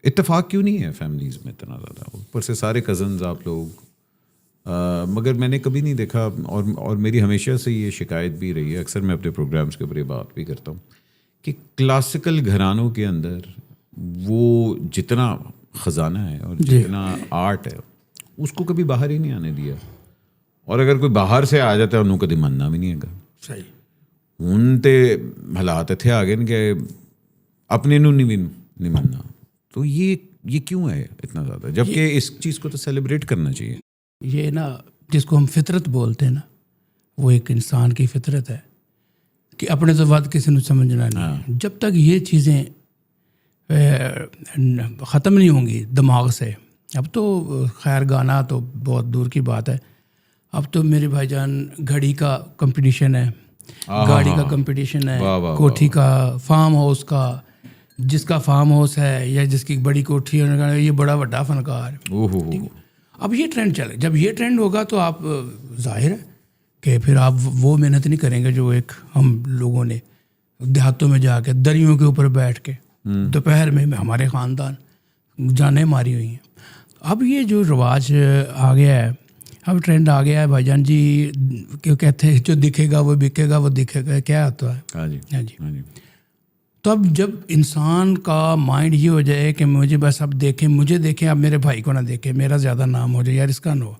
اتفاق کیوں نہیں ہے فیملیز میں اتنا زیادہ؟ اوپر سے سارے کزنز آپ لوگ، مگر میں نے کبھی نہیں دیکھا، اور میری ہمیشہ سے یہ شکایت بھی رہی ہے، اکثر میں اپنے پروگرامز کے اوپر یہ بات بھی کرتا ہوں کہ کلاسیکل گھرانوں کے اندر وہ جتنا خزانہ ہے اور جتنا آرٹ ہے اس کو کبھی باہر ہی نہیں آنے دیا، اور اگر کوئی باہر سے آ جاتا ہے انہوں کدی مننا بھی نہیں ہے گا. صحیح ہوں تے حالات اتنے آ گئے کہ اپنے نوں نہیں مننا. تو یہ کیوں ہے اتنا زیادہ، جبکہ اس چیز کو تو سیلیبریٹ کرنا چاہیے. یہ نا جس کو ہم فطرت بولتے ہیں نا، وہ ایک انسان کی فطرت ہے کہ اپنے سے بات کسی نے سمجھنا نہیں. جب تک یہ چیزیں ختم نہیں ہوں گی دماغ سے، اب تو خیر گانا تو بہت دور کی بات ہے، اب تو میرے بھائی جان گھڑی کا کمپٹیشن ہے، گاڑی کا کمپٹیشن ہے، کوٹھی کا، فارم ہاؤس کا، جس کا فارم ہاؤس ہے یا جس کی بڑی کوٹھی ہے یہ بڑا بڑا فنکار ہے. اب یہ ٹرینڈ چلے، جب یہ ٹرینڈ ہوگا تو آپ ظاہر ہے کہ پھر آپ وہ محنت نہیں کریں گے جو ایک ہم لوگوں نے دیہاتوں میں جا کے دریوں کے اوپر بیٹھ کے دوپہر میں ہمارے خاندان جانیں ماری ہوئی ہیں. اب یہ جو رواج آ گیا ہے، اب ٹرینڈ آ گیا ہے بھائی جان جی، کیوں کہتے ہیں جو دکھے گا وہ بکے گا، وہ دکھے گا کیا آتا ہے. ہاں جی. تو اب جب انسان کا مائنڈ یہ ہو جائے کہ مجھے بس اب دیکھیں، مجھے دیکھیں، اب میرے بھائی کو نہ دیکھیں، میرا زیادہ نام ہو جائے، یار اس کا نہ ہو،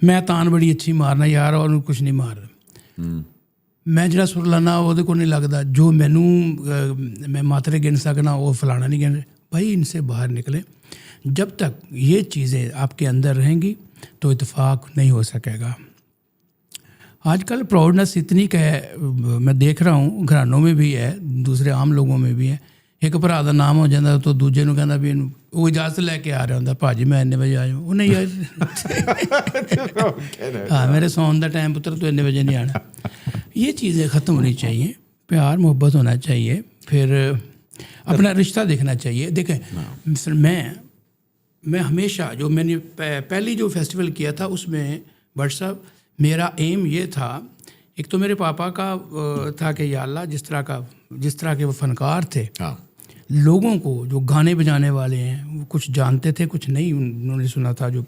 میں تان بڑی اچھی مارنا یار اور کچھ نہیں مار رہا، میں جڑا سر لانا وہ کو نہیں لگتا، جو مینوں میں ماترے گن سکنا وہ فلانا نہیں گن. بھائی ان سے باہر نکلیں. جب تک یہ چیزیں آپ کے اندر رہیں گی تو اتفاق نہیں ہو سکے گا. آج کل پراؤڈنس اتنی کہ ہے، میں دیکھ رہا ہوں گھرانوں میں بھی ہے، دوسرے عام لوگوں میں بھی ہے. ایک بھرا دا نام ہو جاتا تو دوجے نوں کہنا بھی وہ اجازت لے کے آ رہا ہوں بھاجی میں اتنے بجے آ جاؤں. وہ نہیں یار ہاں میرے سون دا ٹائم پتر تو اتنے بجے نہیں آنا. یہ چیزیں ختم ہونی چاہیے، پیار محبت ہونا چاہیے، پھر اپنا رشتہ دیکھنا چاہیے. دیکھیں میں ہمیشہ جو میں نے پہلی جو فیسٹیول کیا تھا اس میں بٹ صاحب میرا ایم یہ تھا، ایک تو میرے پاپا کا تھا کہ یا اللہ جس طرح کے وہ فنکار تھے، لوگوں کو جو گانے بجانے والے ہیں وہ کچھ جانتے تھے کچھ نہیں، انہوں نے سنا تھا جو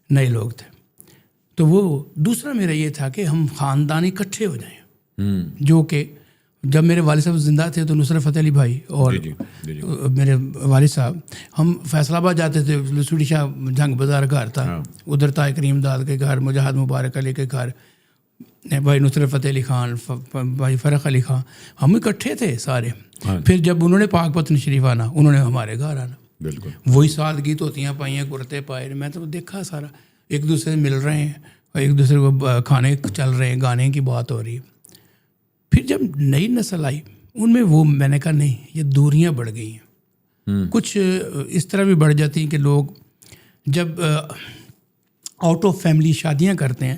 نئے لوگ تھے. تو وہ دوسرا میرا یہ تھا کہ ہم خاندان اکٹھے ہو جائیں، جو کہ جب میرے والد صاحب زندہ تھے تو نصرت فتح علی بھائی اور میرے والد صاحب، ہم فیصل آباد جاتے تھے، لسوڑی شاہ جنگ بازار گھر تھا، ادھر طاہر کریم داد کے گھر، مجاہد مبارک علی کے گھر، بھائی نصرت فتح علی خان، بھائی فرق علی خان، ہم اکٹھے تھے سارے. پھر جب انہوں نے پاک پتن شریف آنا، انہوں نے ہمارے گھر آنا، بالکل وہی سادگی دھوتیاں پائیاں، کرتے پائے، میں تو دیکھا سارا، ایک دوسرے سے مل رہے ہیں اور ایک دوسرے کو کھانے چل رہے ہیں، گانے کی بات ہو رہی ہے. پھر جب نئی نسل آئی ان میں وہ میں نے کہا نہیں، یہ دوریاں بڑھ گئی ہیں. کچھ اس طرح بھی بڑھ جاتی ہیں کہ لوگ جب آؤٹ آف فیملی شادیاں کرتے ہیں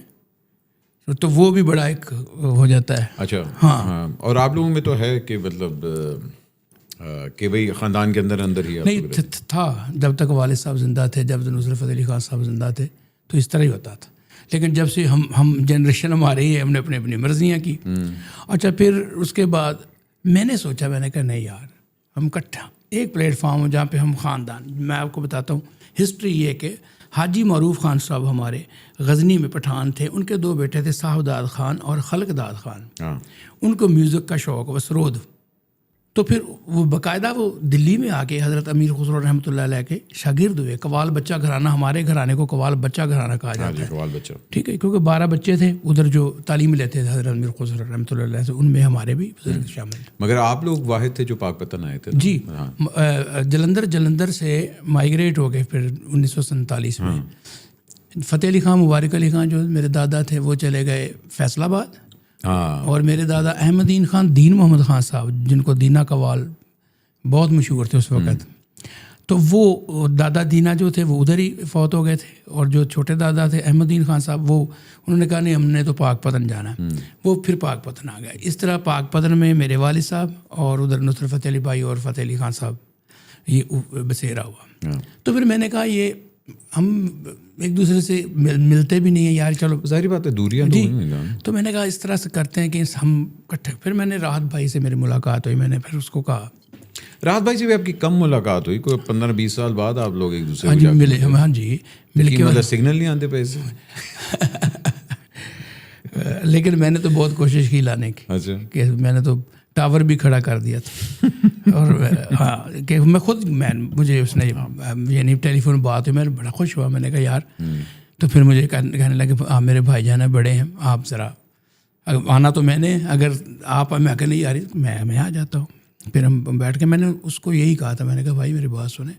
تو وہ بھی بڑا ایک ہو جاتا ہے. اچھا ہاں. اور آپ لوگوں میں تو ہے کہ مطلب کہ بھائی خاندان کے اندر ہی نہیں تھا جب تک والد صاحب زندہ تھے، جب نصرت فتح علی خان صاحب زندہ تھے تو اس طرح ہی ہوتا تھا. لیکن جب سے ہم جنریشن ہماری ہے، ہم نے اپنی مرضیاں کی. اچھا پھر اس کے بعد میں نے سوچا، میں نے کہا نہیں یار، ہم اکٹھا ایک پلیٹ فارم ہو جہاں پہ ہم خاندان. میں آپ کو بتاتا ہوں ہسٹری یہ کہ حاجی معروف خان صاحب ہمارے غزنی میں پٹھان تھے، ان کے 2 بیٹے تھے صاحب داد خان اور خلق داد خان. ان کو میوزک کا شوق وسرود، تو پھر وہ باقاعدہ وہ دلی میں آ کے حضرت امیر خسرو رحمۃ اللہ علیہ کے شاگرد ہوئے. قوال بچہ گھرانہ، ہمارے گھرانے کو قوال بچہ گھرانہ کہا جاتا ہے. قوال بچہ ٹھیک ہے، کیونکہ 12 بچے تھے ادھر جو تعلیم لیتے تھے حضرت امیر خسرو رحمۃ اللہ علیہ سے، ان میں ہمارے بھی بزرگ شامل. مگر آپ لوگ واحد تھے جو پاک پتن آئے تھے؟ جی، جلندر سے مائگریٹ ہو گئے پھر 1947 میں. فتح علی خان، مبارک علی خان جو میرے دادا تھے وہ چلے گئے فیصل آباد، اور میرے دادا احمدین خان، دین محمد خان صاحب جن کو دینا قوال بہت مشہور تھے اس وقت، تو وہ دادا دینا جو تھے وہ ادھر ہی فوت ہو گئے تھے. اور جو چھوٹے دادا تھے احمدین خان صاحب، وہ انہوں نے کہا نہیں ہم نے تو پاک پتن جانا، وہ پھر پاک پتن آ گئے. اس طرح پاک پتن میں میرے والد صاحب اور ادھر نصرت فتح علی بھائی اور فتح علی خان صاحب یہ بسیرا ہوا. تو پھر میں نے کہا یہ ہم ایک دوسرے سے ملتے بھی نہیں ہیں یار، چلو ظاہری بات ہے دوریاں تو میں نے کہا اس طرح سے کرتے ہیں کہ ہم اکٹھے. پھر میں نے راحت بھائی سے میری ملاقات ہوئی، میں نے پھر اس کو کہا راحت بھائی سے بھی آپ کی کم ملاقات ہوئی, کوئی 15-20 سال بعد آپ لوگ ایک دوسرے ہاں جی ملے, ہاں جی مل کے, مطلب سگنل نہیں آتے پیسے. لیکن میں نے تو بہت کوشش کی لانے کی. اچھا, کہ میں نے تو ٹاور بھی کھڑا کر دیا تھا. اور ہاں کہ میں خود مجھے اس نے یعنی ٹیلی فون بات ہوئی, میں بڑا خوش ہوا. میں نے کہا یار, تو پھر مجھے کہنے لگے آپ میرے بھائی جان ہیں, بڑے ہیں, آپ ذرا آنا تو میں نے, اگر آپ میں اگر نہیں آ رہی میں آ جاتا ہوں. پھر ہم بیٹھ کے, میں نے اس کو یہی کہا تھا, میں نے کہا بھائی میری بات سنیں,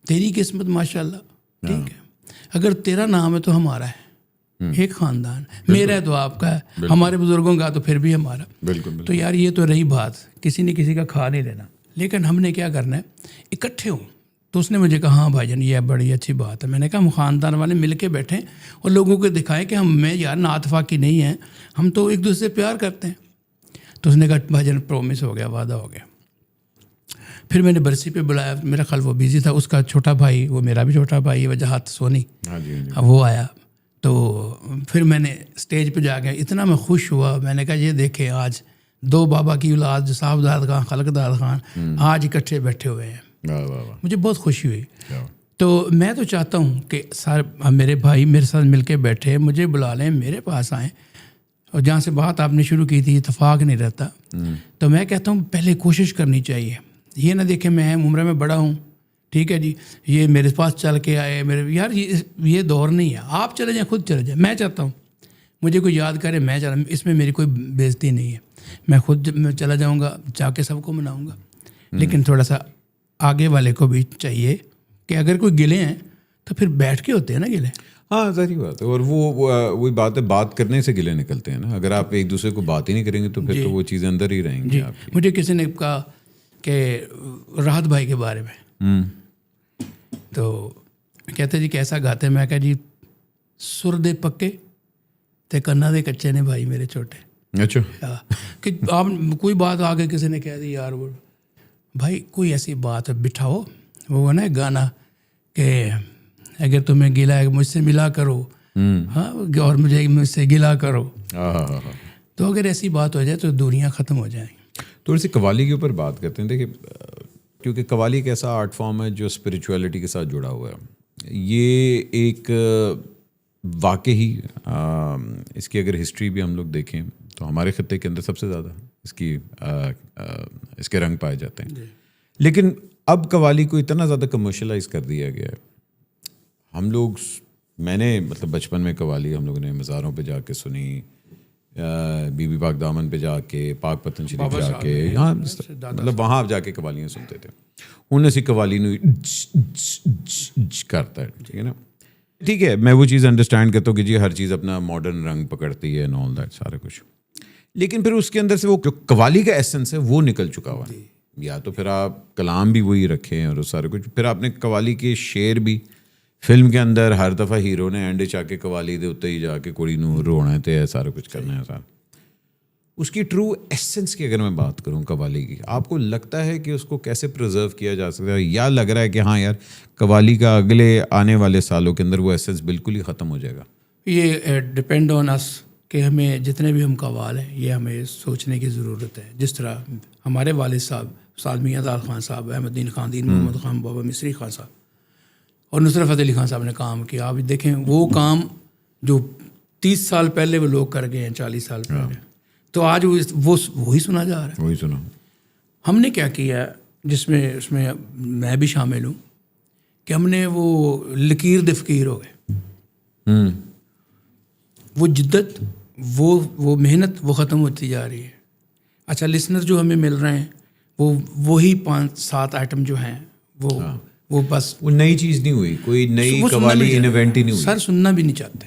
تیری قسمت ماشاء اللہ ٹھیک ہے, اگر تیرا نام ہے تو ہمارا ہے, ایک خاندان, میرا ہے تو آپ کا ہے, ہمارے بزرگوں کا تو پھر بھی ہمارا. بالکل. تو یار یہ تو رہی بات, کسی نے کسی کا کھا نہیں لینا, لیکن ہم نے کیا کرنا ہے, اکٹھے ہوں. تو اس نے مجھے کہا ہاں بھائی جان یہ بڑی اچھی بات ہے. میں نے کہا ہم خاندان والے مل کے بیٹھیں اور لوگوں کو دکھائیں کہ ہم میں یار نعت فاقی نہیں ہیں, ہم تو ایک دوسرے سے پیار کرتے ہیں. تو اس نے کہا بھائی جان پرومس ہو گیا, وعدہ ہو گیا. پھر میں نے برسی پہ بلایا, میرا خیال وہ بیزی تھا, اس کا چھوٹا بھائی, وہ میرا بھی چھوٹا بھائی وجہات سونی, وہ آیا. تو پھر میں نے اسٹیج پہ جا کے اتنا میں خوش ہوا. میں نے کہا یہ دیکھیں آج 2 بابا کی اولاد, صاحب داد خان, خلق داد خان, آج اکٹھے بیٹھے ہوئے ہیں. مجھے بہت خوشی ہوئی. تو میں تو چاہتا ہوں کہ سارے میرے بھائی میرے ساتھ مل کے بیٹھے, مجھے بلا لیں, میرے پاس آئیں. اور جہاں سے بات آپ نے شروع کی تھی, اتفاق نہیں رہتا, تو میں کہتا ہوں پہلے کوشش کرنی چاہیے. یہ نہ دیکھیں میں عمر میں بڑا ہوں, ٹھیک ہے جی, یہ میرے پاس چل کے آئے, میرے یار یہ دور نہیں ہے. آپ چلے جائیں, خود چلے جائیں. میں چاہتا ہوں مجھے کوئی یاد کرے, میں چلا, اس میں میری کوئی بےزتی نہیں ہے. میں خود میں چلا جاؤں گا, جا کے سب کو مناؤں گا. لیکن تھوڑا سا آگے والے کو بھی چاہیے کہ اگر کوئی گلے ہیں تو پھر بیٹھ کے ہوتے ہیں نا گلے. ہاں ظاہری بات ہے. اور وہی بات ہے, بات کرنے سے گلے نکلتے ہیں نا. اگر آپ ایک دوسرے کو بات ہی نہیں کریں گے تو پھر تو وہ چیزیں اندر ہی رہیں گی. مجھے کسی نے کہا کہ راحت بھائی کے بارے میں, تو کہتے جی کیسا گاتے ہیں. میں کہا جی سر دے پکے تے کنا دے کچے نے بھائی میرے چھوٹے. اچھا, کہ آپ کوئی بات آگے کسی نے کہہ دی یار, وہ بھائی کوئی ایسی بات ہے بٹھاؤ. وہ ہے نا گانا کہ اگر تمہیں گلا ہے مجھ سے ملا کرو, ہاں, اور مجھ سے گلا کرو. تو اگر ایسی بات ہو جائے تو دوریاں ختم ہو جائیں. تھوڑی سی قوالی کے اوپر بات کرتے ہیں. دیکھیے کیونکہ قوالی ایک ایسا آرٹ فارم ہے جو اسپریچولیٹی کے ساتھ جڑا ہوا ہے. یہ ایک واقعی اس کی اگر ہسٹری بھی ہم لوگ دیکھیں تو ہمارے خطے کے اندر سب سے زیادہ اس کے رنگ پائے جاتے ہیں. لیکن اب قوالی کو اتنا زیادہ کمرشلائز کر دیا گیا ہے. ہم لوگ, میں نے مطلب بچپن میں قوالی ہم لوگوں نے مزاروں پہ جا کے سنی, بی بی پاک دامن پہ جا کے, پاک پتن شریف جا کے, ہاں مطلب وہاں آپ جا کے قوالیاں سنتے تھے. انہیں سی قوالی کرتا ہے, ٹھیک ہے نا. ٹھیک ہے, میں وہ چیز انڈرسٹینڈ کرتا ہوں کہ جی ہر چیز اپنا ماڈرن رنگ پکڑتی ہے, آل دیٹ سارا کچھ. لیکن پھر اس کے اندر سے وہ جو قوالی کا ایسنس ہے وہ نکل چکا ہوا ہے. یا تو پھر آپ کلام بھی وہی رکھیں اور سارے کچھ, پھر آپ نے قوالی کے شعر بھی فلم کے اندر ہر دفعہ ہیرو نے اینڈ چاہ کے قوالی دے اتنے ہی جا کے کڑی نو رونا ہے, سارا کچھ کرنا ہے. اس کی ٹرو ایسنس کی اگر میں بات کروں قوالی کی, آپ کو لگتا ہے کہ اس کو کیسے پرزرو کیا جا سکتا ہے, یا لگ رہا ہے کہ ہاں یار قوالی کا اگلے آنے والے سالوں کے اندر وہ ایسنس بالکل ہی ختم ہو جائے گا؟ یہ ڈپینڈ آن اس کہ ہمیں جتنے بھی ہم قوال ہیں یہ ہمیں سوچنے کی ضرورت ہے. جس طرح ہمارے والد صاحب استاد میاں داد خان صاحب, احمد دین خان, دین محمد خان, بابا مصری خان صاحب اور نصرت فتح علی خان صاحب نے کام کیا. آپ دیکھیں وہ کام جو 30 سال پہلے وہ لوگ کر گئے ہیں, 40 سال پہلے, تو آج وہی سنا جا رہا ہے. وہی سنا. ہم نے کیا کیا جس میں اس میں میں بھی شامل ہوں کہ ہم نے وہ لکیر دے فقیر ہو گئے. وہ جدت, وہ محنت وہ ختم ہوتی جا رہی ہے. اچھا لسنر جو ہمیں مل رہے ہیں وہی 5-7 آئٹم جو ہیں وہ بس وہ نئی چیز نہیں ہوئی, کوئی نئی قوالی ایونٹ ہی نہیں ہوئی. سر سننا بھی نہیں چاہتے.